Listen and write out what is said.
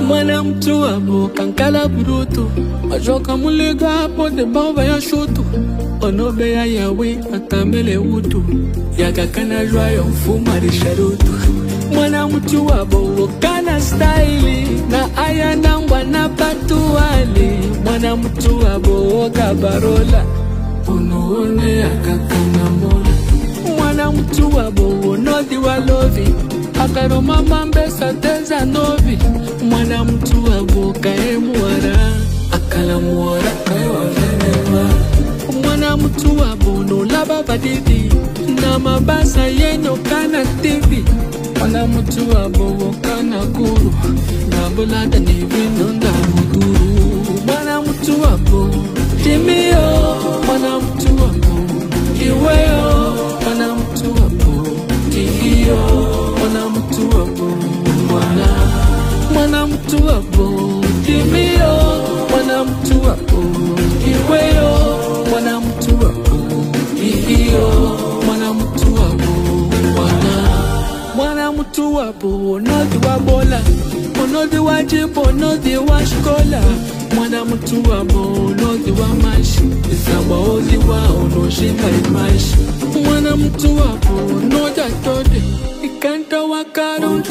Mwana mtu abo kankala bruto ajoka muliga hapo de bamba ya shutu onobe ya yawe atamele utu yakakana jwayo mfuma risharutu. Mwana mtu abo kana style na aya nangwa na patuali. Mwana mtu abo kabarola unoone akakana mola. Mwana mtu abo nodi walovi akaro mama mbesa teza novi. Mwana mtu abo kae muara akala muara kae wavenewa. Mwana mtu abo no laba badidi na mabasa yenyo kana TV. Mwana mtu abo kana kuru na bulada ni vinonda muduru. Mwana mtu abo timio. Mwana mtu abo iweyo. Mwana mtu abo tiyo. Mwana mtu abo mwana mtu abo timio. Mwana mtu abo iweyo. Mwana mtu abo tiyo. Mwana mtu abo mwana mtu wapo nodi wa bola nodi wa jipo nodi wa shkola. Mwana mtu wapo nodi wa mashi isamba ozi wa onoshinda imashi. Mwana mtu wapo nodi atode ikanta wa karunta.